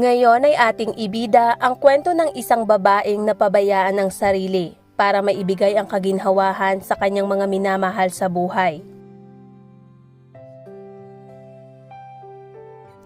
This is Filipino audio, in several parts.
Ngayon ay ating ibida ang kwento ng isang babaeng napabayaan ng sarili para maibigay ang kaginhawahan sa kanyang mga minamahal sa buhay.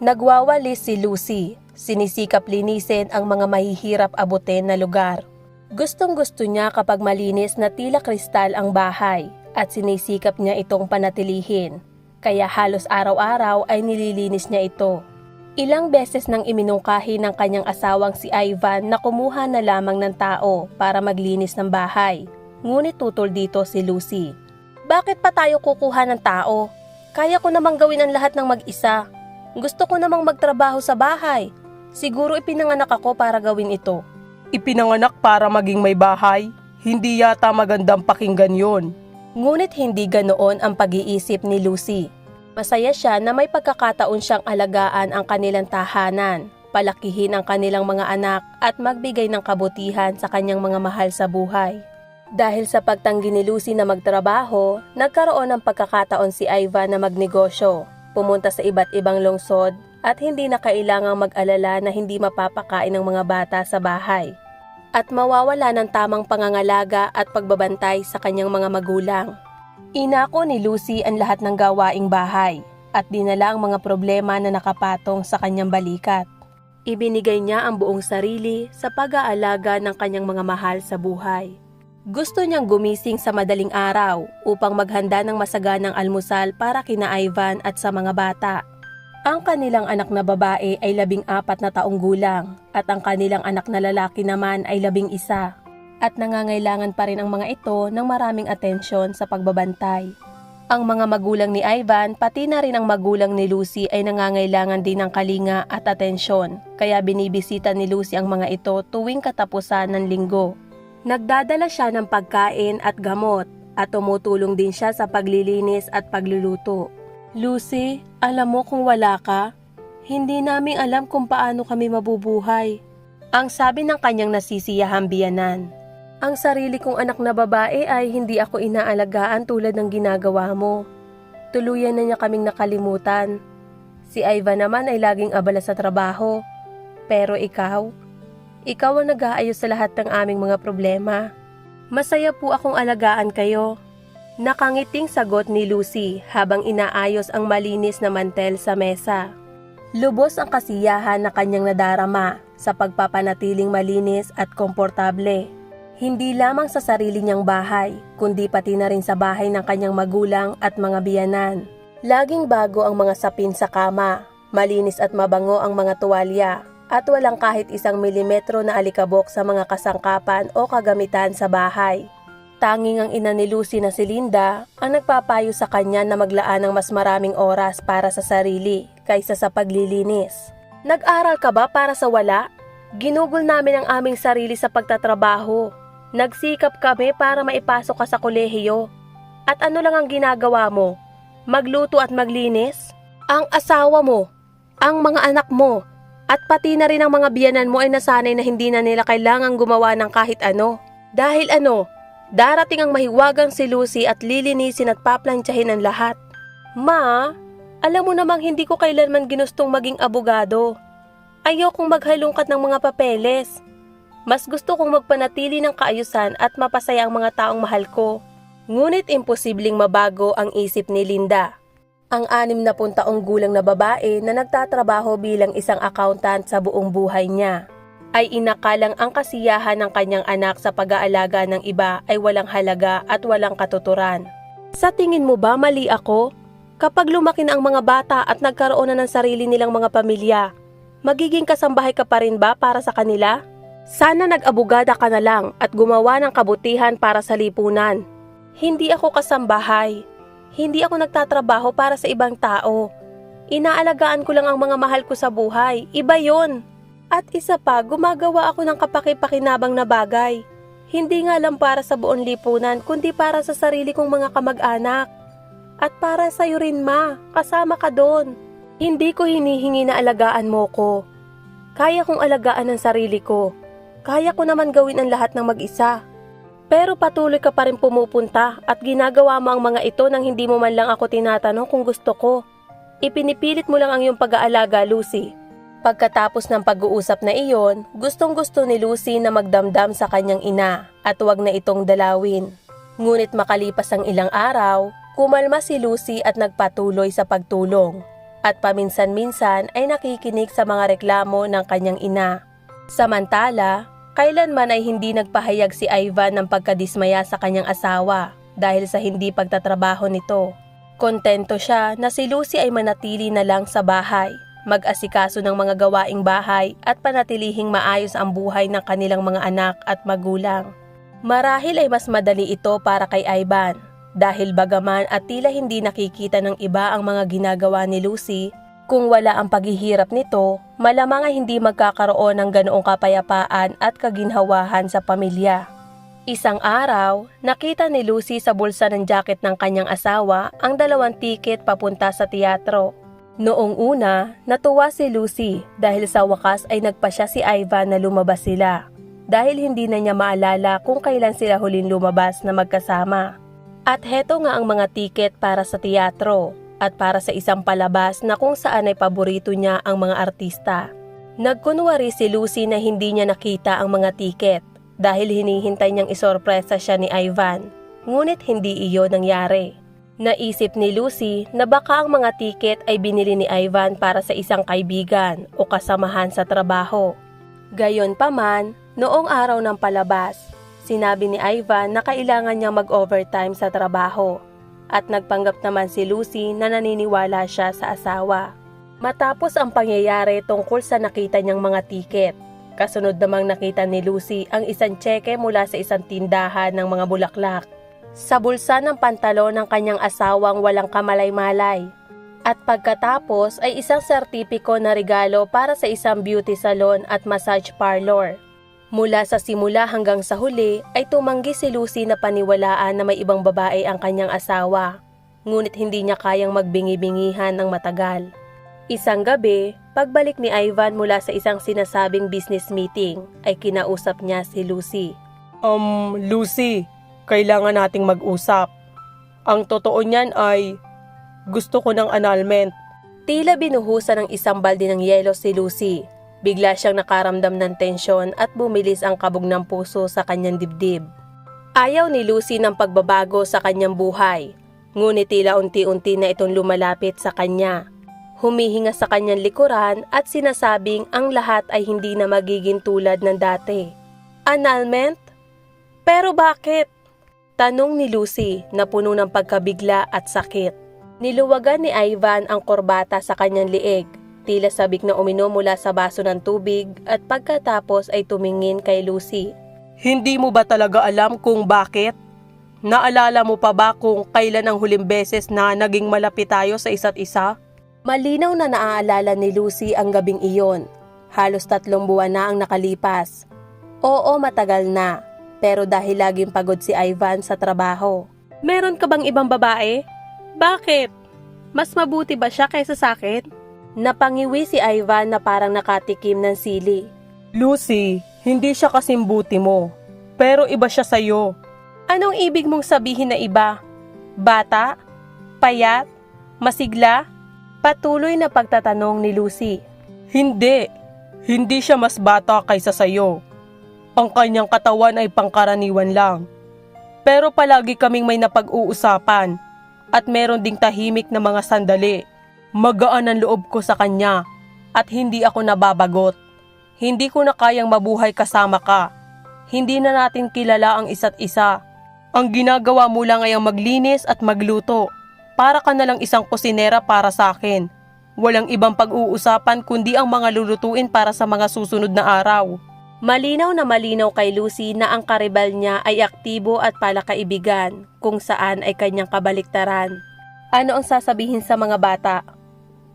Nagwawalis si Lucy, sinisikap linisin ang mga mahihirap abutin na lugar. Gustong-gusto niya kapag malinis na tila kristal ang bahay at sinisikap niya itong panatilihin, kaya halos araw-araw ay nililinis niya ito. Ilang beses nang iminungkahi ng kanyang asawang si Ivan na kumuha na lamang ng tao para maglinis ng bahay. Ngunit tutol dito si Lucy. Bakit pa tayo kukuha ng tao? Kaya ko namang gawin ang lahat ng mag-isa. Gusto ko namang magtrabaho sa bahay. Siguro ipinanganak ako para gawin ito. Ipinanganak para maging may bahay? Hindi yata magandang pakinggan yon. Ngunit hindi ganoon ang pag-iisip ni Lucy. Masaya siya na may pagkakataon siyang alagaan ang kanilang tahanan, palakihin ang kanilang mga anak at magbigay ng kabutihan sa kanyang mga mahal sa buhay. Dahil sa pagtanggi ni Lucy na magtrabaho, nagkaroon ng pagkakataon si Ivan na magnegosyo, pumunta sa iba't ibang lungsod at hindi na kailangang mag-alala na hindi mapapakain ng mga bata sa bahay at mawawala ng tamang pangangalaga at pagbabantay sa kanyang mga magulang. Inako ni Lucy ang lahat ng gawaing bahay at dinala ang mga problema na nakapatong sa kanyang balikat. Ibinigay niya ang buong sarili sa pag-aalaga ng kanyang mga mahal sa buhay. Gusto niyang gumising sa madaling araw upang maghanda ng masaganang almusal para kina Ivan at sa mga bata. Ang kanilang anak na babae ay 14 na taong gulang at ang kanilang anak na lalaki naman ay 11. At nangangailangan pa rin ang mga ito ng maraming atensyon sa pagbabantay. Ang mga magulang ni Ivan pati na rin ang magulang ni Lucy ay nangangailangan din ng kalinga at atensyon, kaya binibisita ni Lucy ang mga ito tuwing katapusan ng linggo. Nagdadala siya ng pagkain at gamot at tumutulong din siya sa paglilinis at pagluluto. Lucy, alam mo kung wala ka, hindi namin alam kung paano kami mabubuhay. Ang sabi ng kanyang nasisiyahang biyanan. Ang sarili kong anak na babae ay hindi ako inaalagaan tulad ng ginagawa mo. Tuluyan na niya kaming nakalimutan. Si Ivan naman ay laging abala sa trabaho. Pero ikaw ang nag-aayos sa lahat ng aming mga problema. Masaya po akong alagaan kayo. Nakangiting sagot ni Lucy habang inaayos ang malinis na mantel sa mesa. Lubos ang kasiyahan na kanyang nadarama sa pagpapanatiling malinis at komportable. Hindi lamang sa sarili niyang bahay, kundi pati na rin sa bahay ng kanyang magulang at mga biyanan. Laging bago ang mga sapin sa kama, malinis at mabango ang mga tuwalya, at walang kahit 1 milimetro na alikabok sa mga kasangkapan o kagamitan sa bahay. Tanging ang ina ni Lucy na si Linda ang nagpapayo sa kanya na maglaan ng mas maraming oras para sa sarili kaysa sa paglilinis. Nag-aral ka ba para sa wala? Ginugol namin ang aming sarili sa pagtatrabaho. Nagsikap kami para maipasok ka sa kolehiyo. At ano lang ang ginagawa mo? Magluto at maglinis? Ang asawa mo, ang mga anak mo, at pati na rin ang mga biyanan mo ay nasanay na hindi na nila kailangang gumawa ng kahit ano. Dahil darating ang mahiwagang si Lucy at lilinisin at paplantsahin ang lahat. Ma, alam mo namang hindi ko kailanman ginustong maging abogado. Ayokong maghalungkat ng mga papeles. Mas gusto kong magpanatili ng kaayusan at mapasaya ang mga taong mahal ko. Ngunit imposibleng mabago ang isip ni Linda. Ang 60 taong gulang na babae na nagtatrabaho bilang isang accountant sa buong buhay niya ay inakalang ang kasiyahan ng kanyang anak sa pag-aalaga ng iba ay walang halaga at walang katuturan. Sa tingin mo ba mali ako? Kapag lumaki na ang mga bata at nagkaroon na ng sarili nilang mga pamilya, magiging kasambahay ka pa rin ba para sa kanila? Sana nag-abogada ka na lang at gumawa ng kabutihan para sa lipunan. Hindi ako kasambahay. Hindi ako nagtatrabaho para sa ibang tao. Inaalagaan ko lang ang mga mahal ko sa buhay. Iba yon. At isa pa, gumagawa ako ng kapaki-pakinabang na bagay. Hindi nga lang para sa buong lipunan, kundi para sa sarili kong mga kamag-anak. At para sa'yo rin, ma. Kasama ka doon. Hindi ko hinihingi na alagaan mo ko. Kaya kong alagaan ang sarili ko. Kaya ko naman gawin ang lahat ng mag-isa. Pero patuloy ka pa rin pumupunta at ginagawa mo ang mga ito nang hindi mo man lang ako tinatanong kung gusto ko. Ipinipilit mo lang ang iyong pag-aalaga, Lucy. Pagkatapos ng pag-uusap na iyon, gustong-gusto ni Lucy na magdamdam sa kanyang ina at huwag na itong dalawin. Ngunit makalipas ang ilang araw, kumalma si Lucy at nagpatuloy sa pagtulong. At paminsan-minsan ay nakikinig sa mga reklamo ng kanyang ina. Samantala, kailanman ay hindi nagpahayag si Ivan ng pagkadismaya sa kanyang asawa dahil sa hindi pagtatrabaho nito. Kontento siya na si Lucy ay manatili na lang sa bahay, mag-asikaso ng mga gawaing bahay at panatilihing maayos ang buhay ng kanilang mga anak at magulang. Marahil ay mas madali ito para kay Ivan dahil bagaman at tila hindi nakikita ng iba ang mga ginagawa ni Lucy, kung wala ang paghihirap nito, malamang ay hindi magkakaroon ng ganoong kapayapaan at kaginhawahan sa pamilya. Isang araw, nakita ni Lucy sa bulsa ng jacket ng kanyang asawa ang 2 tiket papunta sa teatro. Noong una, natuwa si Lucy dahil sa wakas ay nagpasya si Ivan na lumabas sila dahil hindi na niya maalala kung kailan sila huling lumabas na magkasama. At heto nga ang mga tiket para sa teatro at para sa isang palabas na kung saan ay paborito niya ang mga artista. Nagkunwari si Lucy na hindi niya nakita ang mga tiket dahil hinihintay niyang isorpresa siya ni Ivan, ngunit hindi iyon nangyari. Naisip ni Lucy na baka ang mga tiket ay binili ni Ivan para sa isang kaibigan o kasamahan sa trabaho. Gayonpaman, noong araw ng palabas, sinabi ni Ivan na kailangan niyang mag-overtime sa trabaho at nagpanggap naman si Lucy na naniniwala siya sa asawa. Matapos ang pangyayari tungkol sa nakita niyang mga tiket, kasunod namang nakita ni Lucy ang isang tseke mula sa isang tindahan ng mga bulaklak sa bulsa ng pantalon ng kanyang asawang walang kamalay-malay. At pagkatapos ay isang sertipiko na regalo para sa isang beauty salon at massage parlor. Mula sa simula hanggang sa huli ay tumanggi si Lucy na paniwalaan na may ibang babae ang kanyang asawa, ngunit hindi niya kayang magbingi-bingihan ng matagal. Isang gabi, pagbalik ni Ivan mula sa isang sinasabing business meeting, ay kinausap niya si Lucy. Lucy, kailangan nating mag-usap. Ang totoo niyan ay gusto ko ng annulment. Tila binuhusan ng isang balde ng yelo si Lucy. Bigla siyang nakaramdam ng tensyon at bumilis ang kabog ng puso sa kanyang dibdib. Ayaw ni Lucy ng pagbabago sa kanyang buhay, ngunit tila unti-unti na itong lumalapit sa kanya. Humihinga sa kanyang likuran at sinasabing ang lahat ay hindi na magiging tulad ng dati. Annulment? Pero bakit? Tanong ni Lucy na puno ng pagkabigla at sakit. Niluwagan ni Ivan ang korbata sa kanyang liig. Tila sabik na uminom mula sa baso ng tubig at pagkatapos ay tumingin kay Lucy. Hindi mo ba talaga alam kung bakit? Naalala mo pa ba kung kailan ang huling beses na naging malapit tayo sa isa't isa? Malinaw na naaalala ni Lucy ang gabing iyon. Halos 3 buwan na ang nakalipas. Oo, matagal na. Pero dahil laging pagod si Ivan sa trabaho. Meron ka bang ibang babae? Bakit? Mas mabuti ba siya kaysa sa akin? Napangiwi si Ivan na parang nakatikim ng sili. Lucy, hindi siya kasing buti mo. Pero iba siya sa'yo. Anong ibig mong sabihin na iba? Bata? Payat? Masigla? Patuloy na pagtatanong ni Lucy. Hindi. Hindi siya mas bata kaysa sa'yo. Ang kanyang katawan ay pangkaraniwan lang. Pero palagi kaming may napag-uusapan at meron ding tahimik na mga sandali. Magaan ang loob ko sa kanya at hindi ako nababagot. Hindi ko na kayang mabuhay kasama ka. Hindi na natin kilala ang isa't isa. Ang ginagawa mo lang ay ang maglinis at magluto. Para ka na lang isang kusinera para sa akin. Walang ibang pag-uusapan kundi ang mga lulutuin para sa mga susunod na araw. Malinaw na malinaw kay Lucy na ang karibal niya ay aktibo at palakaibigan, kung saan ay kanyang kabaliktaran. Ano ang sasabihin sa mga bata?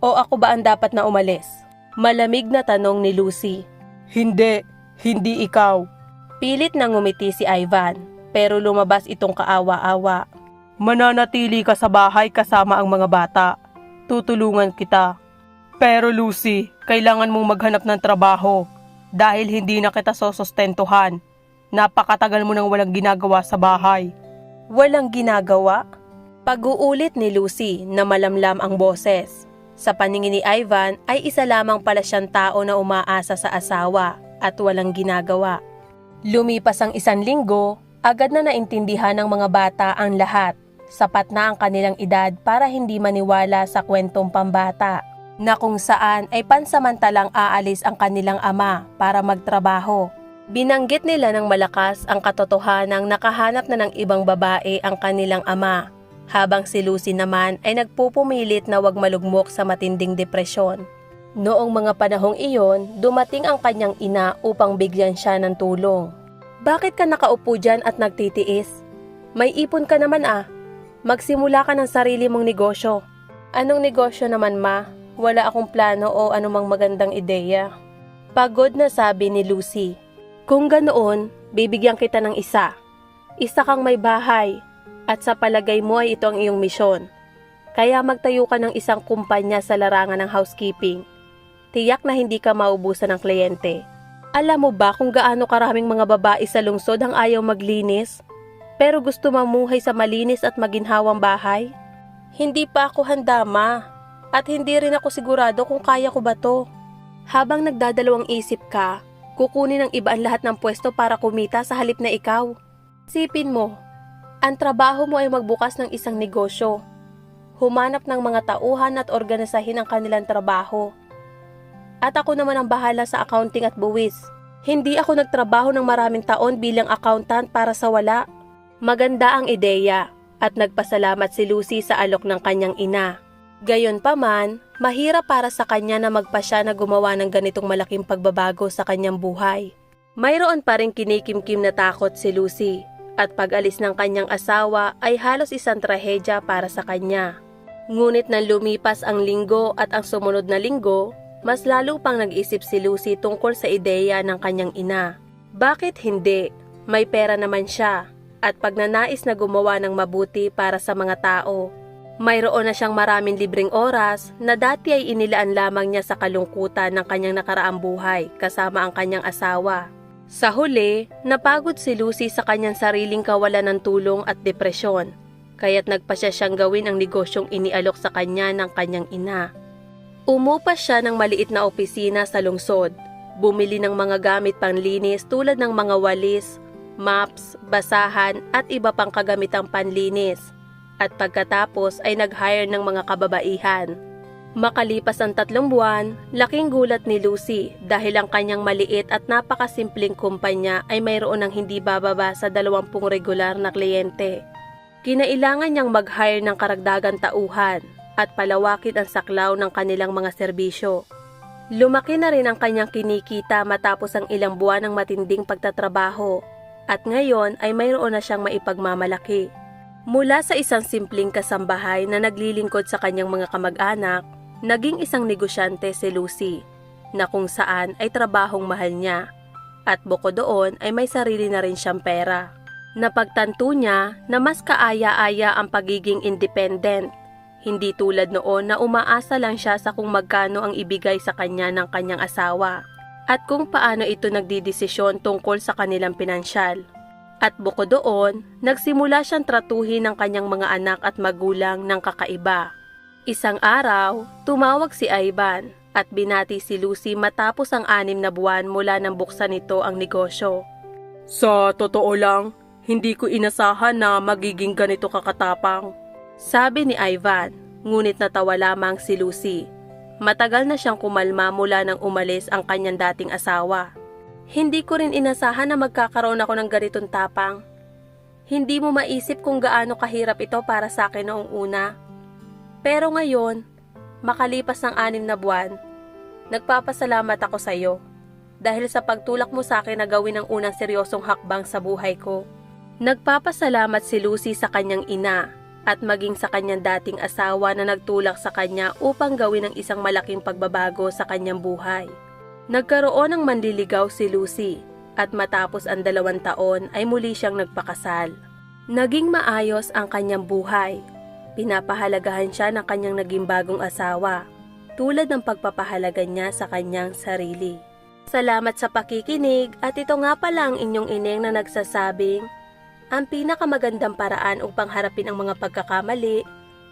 O ako ba ang dapat na umalis? Malamig na tanong ni Lucy. Hindi ikaw. Pilit na ngumiti si Ivan, pero lumabas itong kaawa-awa. Mananatili ka sa bahay kasama ang mga bata. Tutulungan kita. Pero Lucy, kailangan mong maghanap ng trabaho. Dahil hindi na kita susustentuhan. Napakatagal mo nang walang ginagawa sa bahay. Walang ginagawa? Pag-uulit ni Lucy na malamlam ang boses. Sa paningin ni Ivan ay isa lamang pala siyang tao na umaasa sa asawa at walang ginagawa. Lumipas ang 1 linggo, agad na naintindihan ng mga bata ang lahat. Sapat na ang kanilang edad para hindi maniwala sa kwentong pambata na kung saan ay pansamantalang aalis ang kanilang ama para magtrabaho. Binanggit nila ng malakas ang katotohanang nakahanap na ng ibang babae ang kanilang ama, habang si Lucy naman ay nagpupumilit na wag malugmok sa matinding depresyon. Noong mga panahong iyon, dumating ang kanyang ina upang bigyan siya ng tulong. "Bakit ka nakaupo dyan at nagtitiis? May ipon ka naman ah. Magsimula ka ng sarili mong negosyo." "Anong negosyo naman ma? Wala akong plano o anumang magandang ideya." Pagod na sabi ni Lucy. "Kung ganoon, bibigyan kita ng isa. Isa kang may bahay at sa palagay mo ay ito ang iyong misyon. Kaya magtayo ka ng isang kumpanya sa larangan ng housekeeping. Tiyak na hindi ka maubusan ng kliyente. Alam mo ba kung gaano karaming mga babae sa lungsod ang ayaw maglinis? Pero gusto mamuhay sa malinis at maginhawang bahay? Hindi pa ako handa ma. At hindi rin ako sigurado kung kaya ko ba to." Habang nagdadalawang isip ka, kukunin ng iba ang lahat ng pwesto para kumita sa halip na ikaw. Sipin mo, ang trabaho mo ay magbukas ng isang negosyo. Humanap ng mga tauhan at organisahin ang kanilang trabaho. At ako naman ang bahala sa accounting at buwis. Hindi ako nagtrabaho ng maraming taon bilang accountant para sa wala. Maganda ang ideya at nagpasalamat si Lucy sa alok ng kanyang ina. Gayunpaman, mahirap para sa kanya na magpasya na gumawa ng ganitong malaking pagbabago sa kanyang buhay. Mayroon pa rin kinikimkim na takot si Lucy at pag-alis ng kanyang asawa ay halos isang trahedya para sa kanya. Ngunit nang lumipas ang linggo at ang sumunod na linggo, mas lalo pang nag-isip si Lucy tungkol sa ideya ng kanyang ina. Bakit hindi? May pera naman siya at pagnanais na gumawa ng mabuti para sa mga tao. Mayroon na siyang maraming libreng oras na dati ay inilaan lamang niya sa kalungkutan ng kanyang nakaraang buhay kasama ang kanyang asawa. Sa huli, napagod si Lucy sa kanyang sariling kawalan ng tulong at depresyon, kaya't nagpasya siyang gawin ang negosyong inialok sa kanya ng kanyang ina. Umupa siya ng maliit na opisina sa lungsod, bumili ng mga gamit panlinis tulad ng mga walis, mops, basahan at iba pang kagamitang panlinis. At pagkatapos ay nag-hire ng mga kababaihan. Makalipas ang 3 buwan, laking gulat ni Lucy dahil ang kanyang maliit at napakasimpleng kumpanya ay mayroon ng hindi bababa sa 20 regular na kliyente. Kinailangan niyang mag-hire ng karagdagang tauhan at palawakin ang saklaw ng kanilang mga serbisyo. Lumaki na rin ang kanyang kinikita matapos ang ilang buwan ng matinding pagtatrabaho at ngayon ay mayroon na siyang maipagmamalaki. Mula sa isang simpleng kasambahay na naglilingkod sa kanyang mga kamag-anak, naging isang negosyante si Lucy, na kung saan ay trabahong mahal niya. At bukod doon ay may sarili na rin siyang pera. Napagtanto niya na mas kaaya-aya ang pagiging independent. Hindi tulad noon na umaasa lang siya sa kung magkano ang ibigay sa kanya ng kanyang asawa, at kung paano ito nagdidesisyon tungkol sa kanilang pinansyal. At bukod doon, nagsimula siyang tratuhin ng kanyang mga anak at magulang ng kakaiba. Isang araw, tumawag si Ivan at binati si Lucy matapos ang 6 na buwan mula nang buksan nito ang negosyo. "Sa totoo lang, hindi ko inasahan na magiging ganito kakatapang," sabi ni Ivan, ngunit natawa lamang si Lucy. Matagal na siyang kumalma mula nang umalis ang kanyang dating asawa. "Hindi ko rin inasahan na magkakaroon ako ng ganitong tapang. Hindi mo maisip kung gaano kahirap ito para sa akin noong una. Pero ngayon, makalipas ng 6 na buwan, nagpapasalamat ako sa iyo dahil sa pagtulak mo sa akin na gawin ang unang seryosong hakbang sa buhay ko." Nagpapasalamat si Lucy sa kanyang ina at maging sa kanyang dating asawa na nagtulak sa kanya upang gawin ang isang malaking pagbabago sa kanyang buhay. Nagkaroon ng manliligaw si Lucy at matapos ang 2 taon ay muli siyang nagpakasal. Naging maayos ang kanyang buhay. Pinapahalagahan siya ng kanyang naging bagong asawa, tulad ng pagpapahalaga niya sa kanyang sarili. Salamat sa pakikinig at ito nga pala ang inyong ineng na nagsasabing, ang pinakamagandang paraan upang harapin ang mga pagkakamali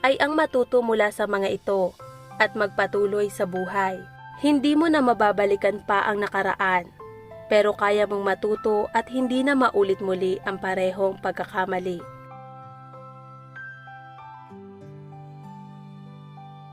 ay ang matuto mula sa mga ito. at magpatuloy sa buhay. Hindi mo na mababalikan pa ang nakaraan, pero kaya mong matuto at hindi na maulit muli ang parehong pagkakamali.